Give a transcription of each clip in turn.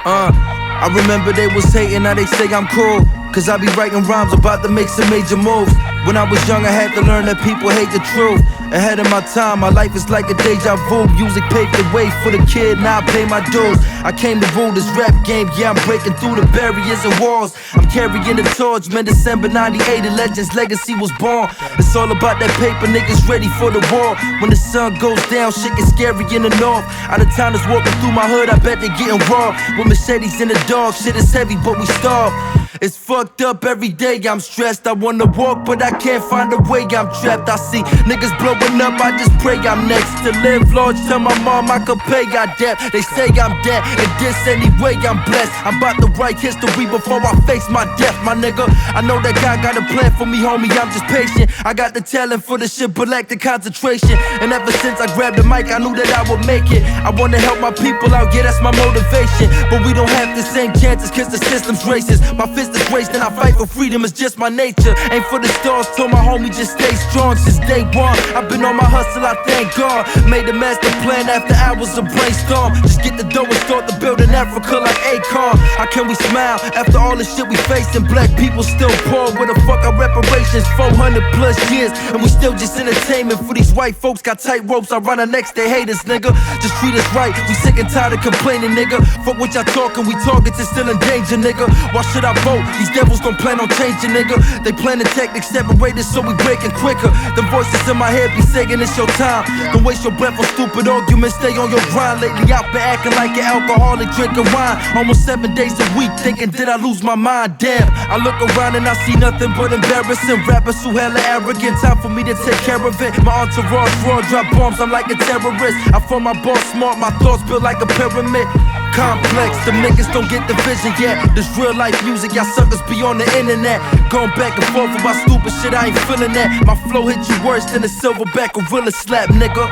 I remember they was hating, now they say I'm cool, cause I be writing rhymes about to make some major moves. When I was young I had to learn that people hate the truth. Ahead of my time, my life is like a deja vu. Music paved the way for the kid, now I pay my dues. I came to rule this rap game, yeah, I'm breaking through the barriers and walls. I'm carrying the torch, man, December 98, a legend's legacy was born. It's all about that paper, niggas ready for the war. When the sun goes down, shit gets scary in the north. Out of town is walking through my hood, I bet they getting raw. With machetes in the dog, shit is heavy, but we starve. It's fucked up every day, I'm stressed. I wanna walk, but I can't find a way, I'm trapped. I see niggas blowing up, I just pray I'm next to live large. Tell my mom I could pay, got debt. They say I'm dead, and this anyway, I'm blessed. I'm about to write history before I face my death, my nigga. I know that God got a plan for me, homie, I'm just patient. I got the talent for the shit, but lack the concentration. And ever since I grabbed the mic, I knew that I would make it. I wanna help my people out, yeah, that's my motivation. But we don't have the same chances, cause the system's racist. My fist is raised and I fight for freedom, it's just my nature. Ain't for the stars, told my homie just stay strong since day one. I've been on my hustle, I thank God. Made a master plan after hours of brainstorm. Just get the dough and start to build in Africa like Akon. How can we smile after all the shit we facing? Black people still poor, where the fuck our reparations? 400 plus years, and we still just entertainment for these white folks. Got tight ropes, I run our necks, they hate us, nigga. Just treat us right, we sick and tired of complaining, nigga. Fuck what y'all talking, we targets is still in danger, nigga. Why should I vote? These devils don't plan on changing, nigga. They plan the tactics separate us so we breaking quicker. The voices in my head be saying it's your time. Don't waste your breath on stupid arguments, stay on your grind. Lately I've been acting like an alcoholic, drinking wine almost 7 days a week, thinking did I lose my mind? Damn, I look around and I see nothing but embarrassing rappers who hella arrogant. Time for me to take care of it. My entourage raw, drop bombs, I'm like a terrorist. I form my boss smart, my thoughts built like a pyramid. Complex, them niggas don't get the vision yet. This real life music, y'all suckers be on the internet. Going back and forth about stupid shit, I ain't feeling that. My flow hit you worse than a silverback gorilla slap, nigga.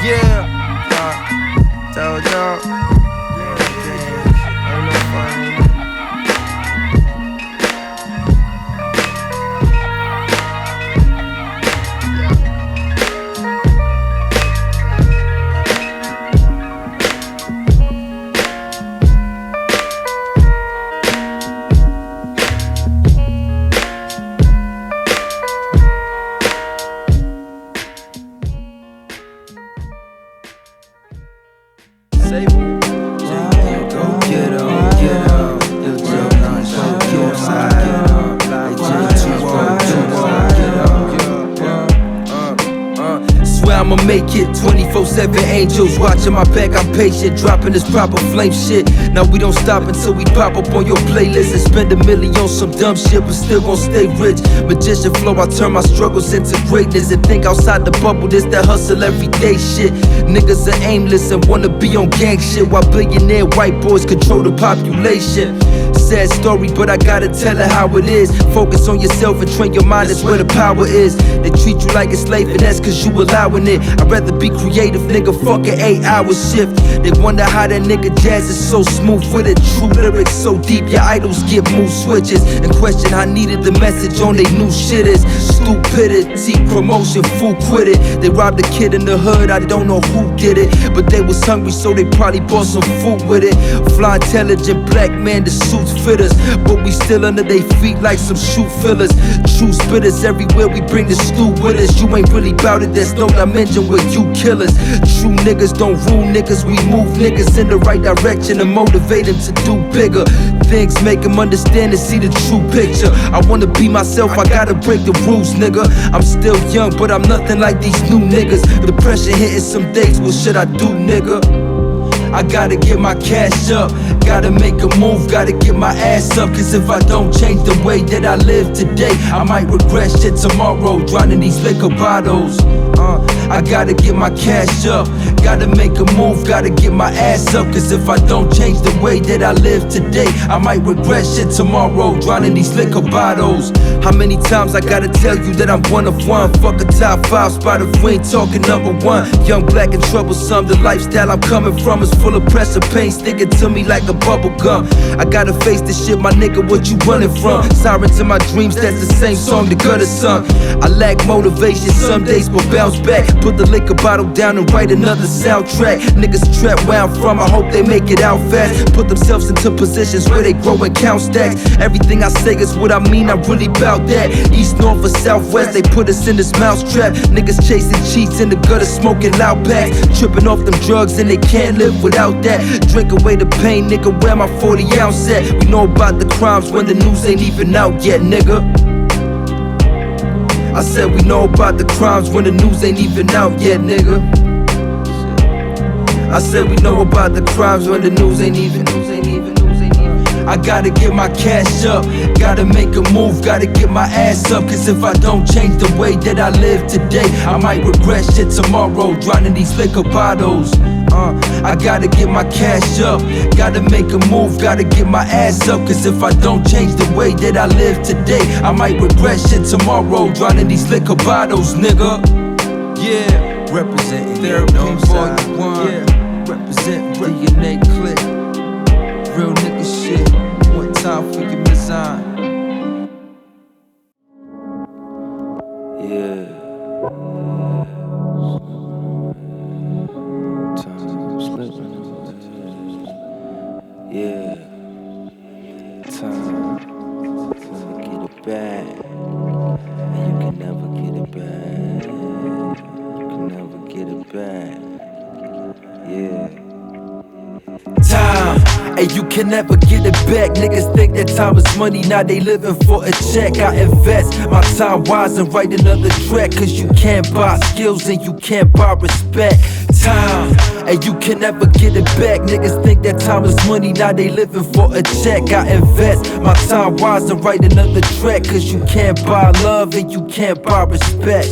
Yeah, told y'all. Ain't no fun. I'ma make it 24/7 angels watching my back, I'm patient, dropping this proper flame shit. Now we don't stop until we pop up on your playlist and spend $1 million on some dumb shit, but still gon' stay rich. Magician flow, I turn my struggles into greatness and think outside the bubble, this that hustle everyday shit. Niggas are aimless and wanna be on gang shit, while billionaire white boys control the population. Sad story, but I gotta tell it how it is. Focus on yourself and train your mind, that's where the power is. They treat you like a slave and that's cause you allowing it. I'd rather be creative, nigga, fuck an 8-hour shift. They wonder how that nigga Jazz is so smooth with it. True lyrics so deep, your idols get mood switches and question how needed the message on they new shit is. Stupidity, promotion, fool quit it. They robbed a kid in the hood, I don't know who did it, but they was hungry so they probably bought some food with it. Fly intelligent black man, the suits fit us, but we still under they feet like some shoe fillers. True spitters, everywhere we bring the stew with us. You ain't really bout it, there's no dimension with you killers. True niggas don't rule niggas, we move niggas in the right direction and motivate them to do bigger things, make them understand and see the true picture. I wanna be myself, I gotta break the rules, nigga. I'm still young, but I'm nothing like these new niggas. The pressure hitting some days, what should I do, nigga? I gotta get my cash up, gotta make a move, gotta get my ass up. Cause if I don't change the way that I live today, I might regret shit tomorrow, drowning these liquor bottles. I gotta get my cash up, gotta make a move, gotta get my ass up. Cause if I don't change the way that I live today, I might regret shit tomorrow, drowning these liquor bottles. How many times I gotta tell you that I'm one of one? Fuck a top 5 spot if we ain't talking #1. Young, black and troublesome, the lifestyle I'm coming from is full of pressure, pain sticking to me like a bubble gum. I gotta face this shit, my nigga, what you running from? Sirens in my dreams, that's the same song the gutter sung. I lack motivation some days, but bounce back. Put the liquor bottle down and write another soundtrack. Niggas trapped where I'm from, I hope they make it out fast. Put themselves into positions where they grow and count stacks. Everything I say is what I mean, I really bout that. East, north, or southwest, they put us in this mousetrap. Niggas chasing cheats in the gutter, smoking loud packs. Tripping off them drugs and they can't live without that. Drink away the pain, nigga, where my 40 ounce at? We know about the crimes when the news ain't even out yet, nigga. I said we know about the crimes when the news ain't even out yet, nigga. I said we know about the crimes when the news ain't even. I gotta get my cash up, gotta make a move, gotta get my ass up. Cause if I don't change the way that I live today, I might regret shit tomorrow, drowning these liquor bottles. I gotta get my cash up, gotta make a move, gotta get my ass up. Cause if I don't change the way that I live today, I might regret shit tomorrow, drowning these liquor bottles, nigga. Yeah, representing therapy, volume 1. Yeah, represent DNA click. Real nigga shit, one time for your design. Yeah. Time slipping. Yeah. Time to get it back. And you can never get it back. You can never get it back. Yeah. Time, and you can never get it back. Niggas think that time is money, now they living for a check. I invest my time wise and write another track. Cause you can't buy skills and you can't buy respect. Time, and you can never get it back. Niggas think that time is money, now they living for a check. I invest my time wise and write another track. Cause you can't buy love and you can't buy respect.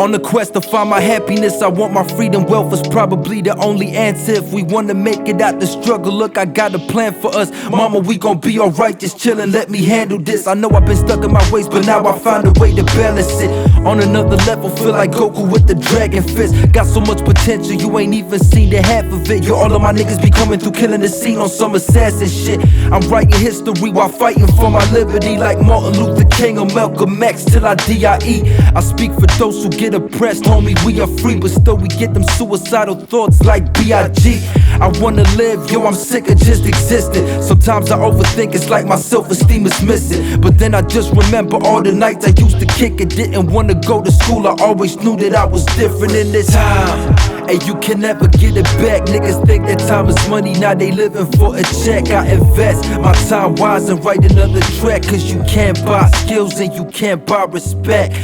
On the quest to find my happiness, I want my freedom. Wealth is probably the only answer if we wanna make it out the struggle. Look, I got a plan for us, mama, we gon' be alright. Just chillin', let me handle this. I know I've been stuck in my ways, but now I found a way to balance it. On another level, feel like Goku with the dragon fist. Got so much potential, you ain't even seen the half of it. Yo, all of my niggas be coming through, killing the scene on some assassin shit. I'm writing history while fighting for my liberty, like Martin Luther King or Malcolm X till I die. I speak for those who get oppressed, homie, we are free, but still we get them suicidal thoughts like B.I.G. I wanna live, yo, I'm sick of just existing. Sometimes I overthink, it's like my self-esteem is missing. But then I just remember all the nights I used to kick it. Didn't wanna go to school, I always knew that I was different in this time. And you can never get it back. Niggas think that time is money, now they living for a check. I invest my time wise and write another track. Cause you can't buy skills and you can't buy respect.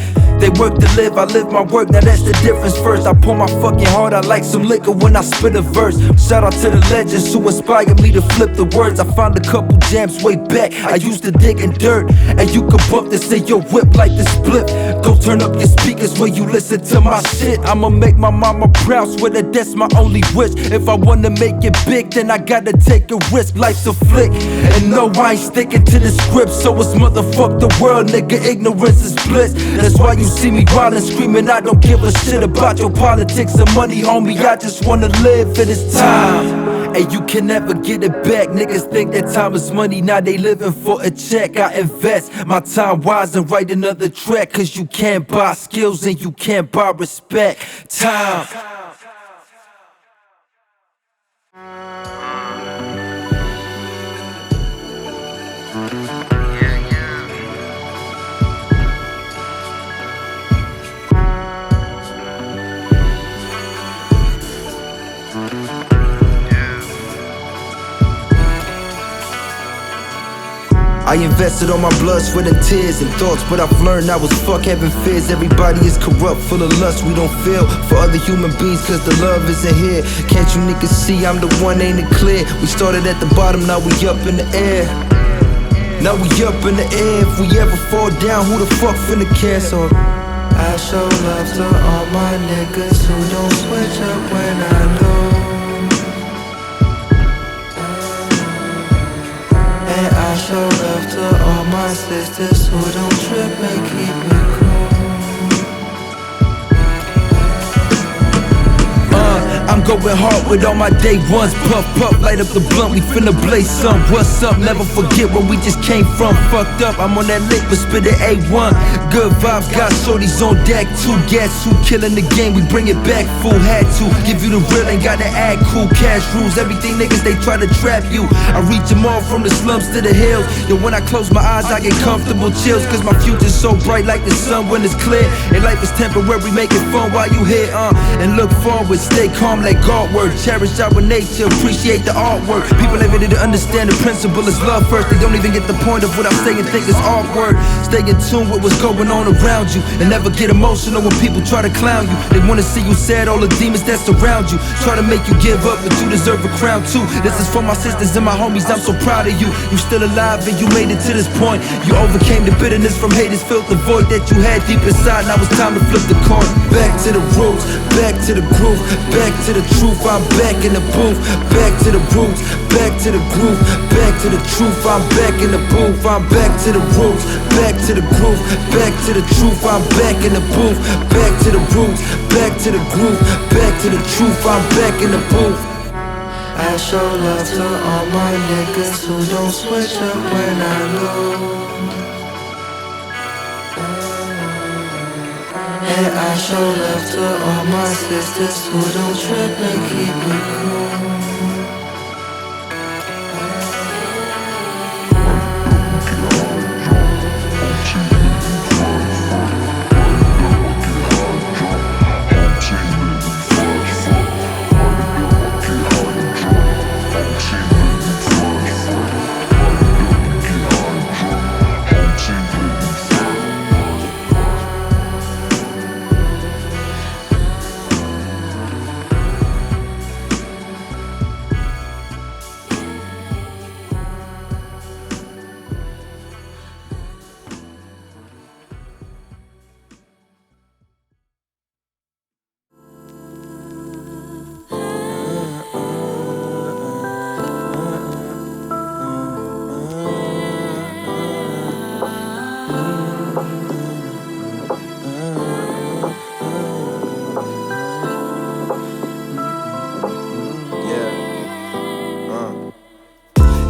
They work to live, I live my work, now that's the difference. First, I pour my fucking heart out like some liquor when I spit a verse. Shout out to the legends who inspired me to flip the words. I found a couple jams way back, I used to dig in dirt. And you can bump this in your whip like this split. Go turn up your speakers when you listen to my shit. I'ma make my mama proud, swear that that's my only wish. If I wanna make it big, then I gotta take a risk. Life's a flick, and no, I ain't sticking to the script. So it's motherfuck the world, nigga, ignorance is bliss. That's why you see me wildin', screaming, I don't give a shit about your politics and money, homie. I just wanna live for this time. And you can never get it back. Niggas think that time is money, now they living for a check. I invest my time wise and write another track. Cause you can't buy skills and you can't buy respect. Time. I invested all my blood, sweat and tears and thoughts, but I've learned I was fuck having fears. Everybody is corrupt, full of lust, we don't feel for other human beings cause the love isn't here. Can't you niggas see I'm the one, ain't it clear? We started at the bottom, now we up in the air. Now we up in the air, if we ever fall down, who the fuck finna care? So I show love to all my niggas who don't switch up when I lose. And I show love to all my sisters who don't trip and keep it cool. I'm going hard with all my day ones. Puff, puff, light up the blunt, we finna blaze some. What's up? Never forget where we just came from. Fucked up, I'm on that lick, but spit it A1. Good vibes, got shorties on deck. Two gas, who killing the game, we bring it back. Full had to give you the real, ain't gotta act cool. Cash rules, everything niggas, they try to trap you. I reach them all from the slums to the hills. Yo, when I close my eyes, I get comfortable chills. Cause my future's so bright like the sun when it's clear. And life is temporary, make it fun while you here, and look forward, stay calm, let God work. Cherish our nature, appreciate the artwork. People ain't ready to understand the principle is love first. They don't even get the point of what I'm saying, think it's artwork. Stay in tune with what's going on around you, and never get emotional when people try to clown you. They wanna see you sad, all the demons that surround you. Try to make you give up, but you deserve a crown too. This is for my sisters and my homies, I'm so proud of you. You still alive and you made it to this point. You overcame the bitterness from haters, filled the void that you had deep inside. Now it's time to flip the coin. Back to the roots, back to the groove, back to the truth. I'm back in the booth. Back to the roots, back to the groove, back to the truth. I'm back in the booth. I'm back to the roots, back to the groove, back to the truth. I'm back in the booth. Back to the roots, back to the groove, back to the truth. I'm back in the booth. I show love to all my niggas who don't switch up when I lose. And I show love to all my sisters who don't trip and keep it cool.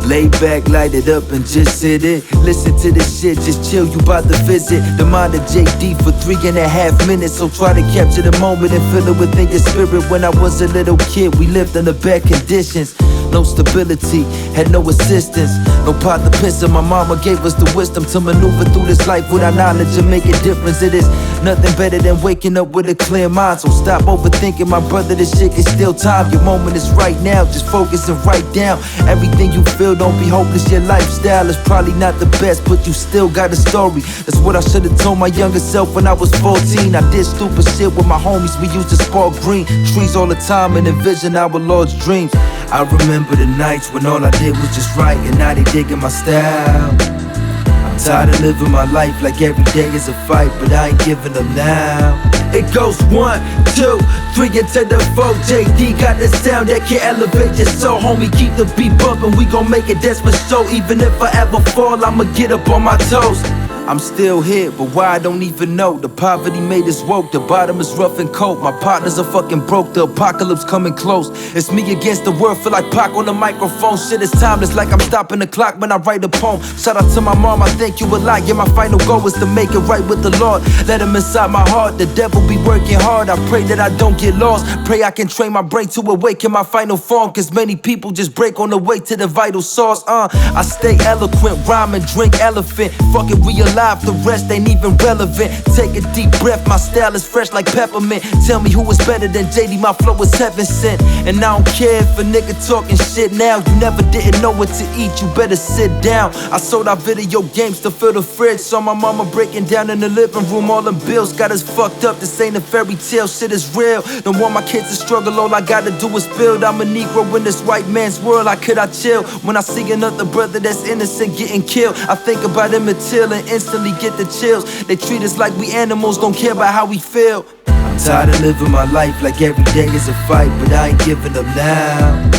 Lay back, light it up and just sit it. Listen to this shit, just chill, you bout to visit the mind of JD for 3.5 minutes. So try to capture the moment and feel it within your spirit. When I was a little kid, we lived under bad conditions. No stability, had no assistance, no pot to piss in. My mama gave us the wisdom to maneuver through this life without knowledge and make a difference. It is nothing better than waking up with a clear mind. So stop overthinking, my brother, this shit is still time. Your moment is right now, just focus and write down everything you feel. Don't be hopeless, your lifestyle is probably not the best, but you still got a story. That's what I should've told my younger self when I was 14. I did stupid shit with my homies, we used to spark green trees all the time and envision our Lord's dreams. I remember the nights when all I did was just write, and now they digging my style. I'm tired of living my life like every day is a fight, but I ain't giving up now. It goes 1, 2, 3 into the 4. JD got the sound that can elevate your soul. Homie, keep the beat bumpin', we gon' make it, that's for sure. Even if I ever fall, I'ma get up on my toes. I'm still here, but why I don't even know. The poverty made us woke, the bottom is rough and cold. My partners are fucking broke, the apocalypse coming close. It's me against the world, feel like Pac on the microphone. Shit is timeless, like I'm stopping the clock when I write a poem. Shout out to my mom, I thank you a lot. Yeah, my final goal is to make it right with the Lord. Let him inside my heart, the devil be working hard. I pray that I don't get lost, pray I can train my brain to awaken my final form. Cause many people just break on the way to the vital source. I stay eloquent, rhyme and drink elephant. Fucking realize the rest ain't even relevant. Take a deep breath, my style is fresh like peppermint. Tell me who is better than JD, my flow is heaven sent. And I don't care if a nigga talking shit now. You never didn't know what to eat, you better sit down. I sold our video games to fill the fridge. Saw my mama breaking down in the living room. All them bills got us fucked up, this ain't a fairy tale, shit is real. Don't want my kids to struggle, all I gotta do is build. I'm a Negro in this white man's world, how could I chill? When I see another brother that's innocent getting killed, I think about Emmett Till and instantly get the chills. They treat us like we animals, don't care about how we feel. I'm tired of living my life like every day is a fight, but I ain't giving up now.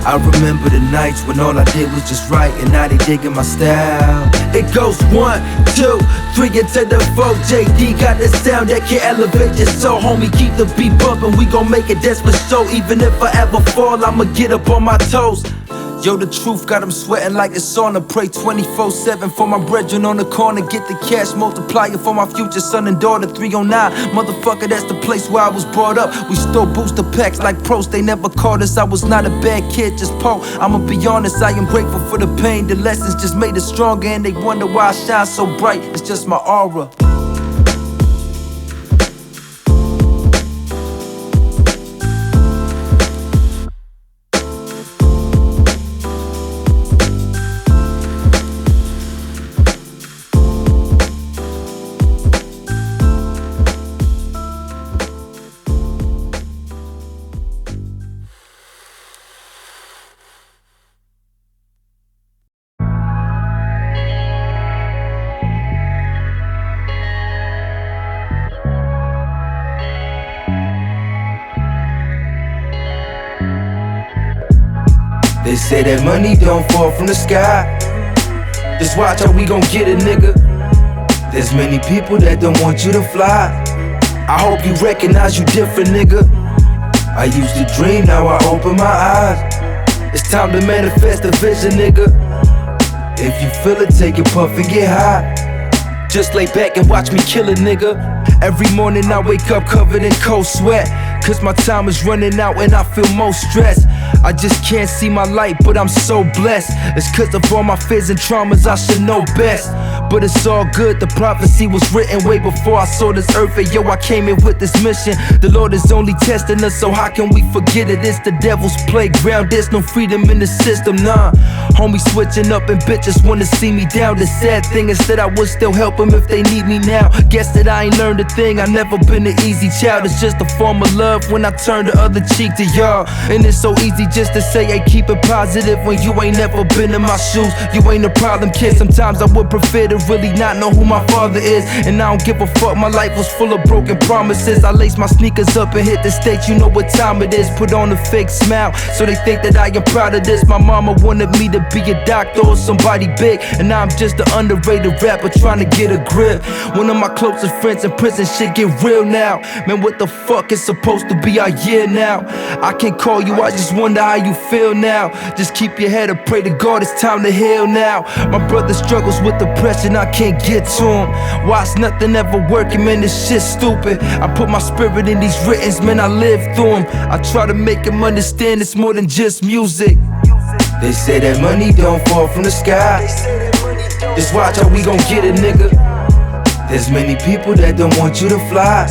I remember the nights when all I did was just write, and now they digging my style. It goes 1, 2, 3 into the 4. JD got the sound that can elevate your soul. Homie, keep the beat bumpin', we gon' make it, that's for sure. Even if I ever fall, I'ma get up on my toes. Yo, the truth got them sweating like it's sauna. Pray 24/7 for my brethren on the corner. Get the cash multiplier for my future son and daughter. 309, motherfucker, that's the place where I was brought up. We stole booster packs like pros, they never called us. I was not a bad kid, just po. I'ma be honest, I am grateful for the pain. The lessons just made us stronger, and they wonder why I shine so bright. It's just my aura. They say that money don't fall from the sky. Just watch how we gon' get it, nigga. There's many people that don't want you to fly. I hope you recognize you different, nigga. I used to dream, now I open my eyes. It's time to manifest a vision, nigga. If you feel it, take a puff and get high. Just lay back and watch me kill a nigga. Every morning I wake up covered in cold sweat, cause my time is running out and I feel most stressed. I just can't see my light, but I'm so blessed. It's cause of all my fears and traumas, I should know best. But it's all good, the prophecy was written way before I saw this earth. And yo, I came in with this mission. The Lord is only testing us, so how can we forget it? It's the devil's playground, there's no freedom in the system, nah. Homies switching up and bitches wanna see me down. The sad thing is that I would still help them if they need me now. Guess that I ain't learned a thing, I never been an easy child. It's just a form of love when I turn the other cheek to y'all. And it's so easy just to say, hey, keep it positive when you ain't never been in my shoes. You ain't a problem, kid. Sometimes I would prefer to really not know who my father is. And I don't give a fuck, my life was full of broken promises. I lace my sneakers up and hit the stage, you know what time it is. Put on a fake smile, so they think that I am proud of this. My mama wanted me to be a doctor or somebody big, and now I'm just an underrated rapper trying to get a grip. One of my closest friends in prison, shit get real now. Man, what the fuck is supposed to be our year now? I can't call you, I just wonder how you feel now. Just keep your head up, pray to God, it's time to heal now. My brother struggles with depression, I can't get to him. Why's nothing ever working, man, this shit's stupid. I put my spirit in these writtens, man, I live through them. I try to make him understand it's more than just music. They say that money don't fall from the sky. Just watch how we gon' get it, nigga. There's many people that don't want you to fly.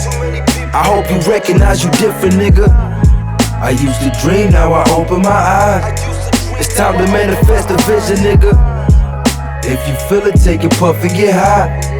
I hope you recognize you different, nigga. I used to dream, now I open my eyes. It's time to manifest a vision, nigga. If you feel it, take a puff and get high.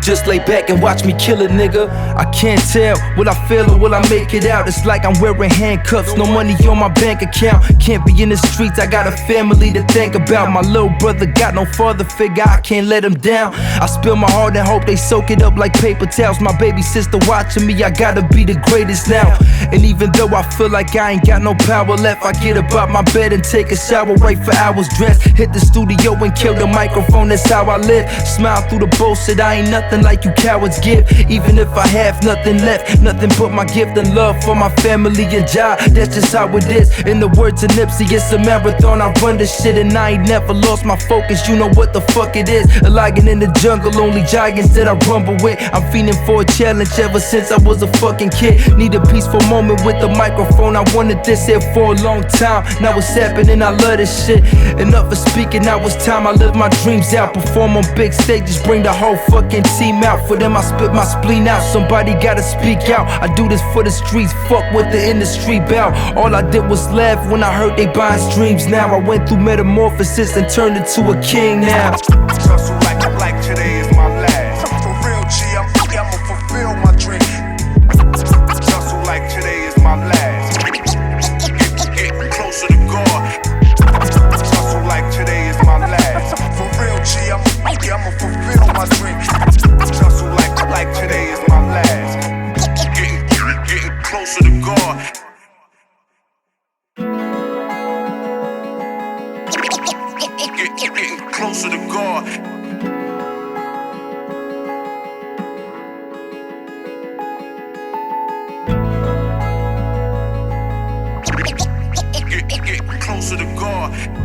Just lay back and watch me kill a nigga. I can't tell, will I fail or will I make it out? It's like I'm wearing handcuffs, no money on my bank account. Can't be in the streets, I got a family to think about. My little brother got no father figure, I can't let him down. I spill my heart and hope they soak it up like paper towels. My baby sister watching me, I gotta be the greatest now. And even though I feel like I ain't got no power left, I get up out my bed and take a shower, wait for hours dressed. Hit the studio and kill the microphone, that's how I live. Smile through the bullshit, I ain't nothing like you cowards give. Even if I have nothing left, nothing but my gift and love for my family and job. That's just how it is. In the words of Nipsey, it's a marathon, I run this shit and I ain't never lost my focus. You know what the fuck it is. A lion in the jungle, only giants that I rumble with. I'm fiending for a challenge ever since I was a fucking kid. Need a peaceful moment with the microphone, I wanted this here for a long time. Now it's happening, I love this shit. Enough of speaking, now it's time I live my dreams out. Perform on big stages, bring the whole fucking team out. For them I spit my spleen out, somebody gotta speak out. I do this for the streets, fuck what the industry bout. All I did was laugh when I heard they buying streams now. I went through metamorphosis and turned into a king now. Hustle like today is my last. For real G, I'ma fulfill my dream. Hustle like today is my last. Getting closer to God. Hustle like today is my last. For real G, I'ma fulfill my dream. Hustle like today is my last. Getting closer to God. Getting closer to God. Getting closer to God.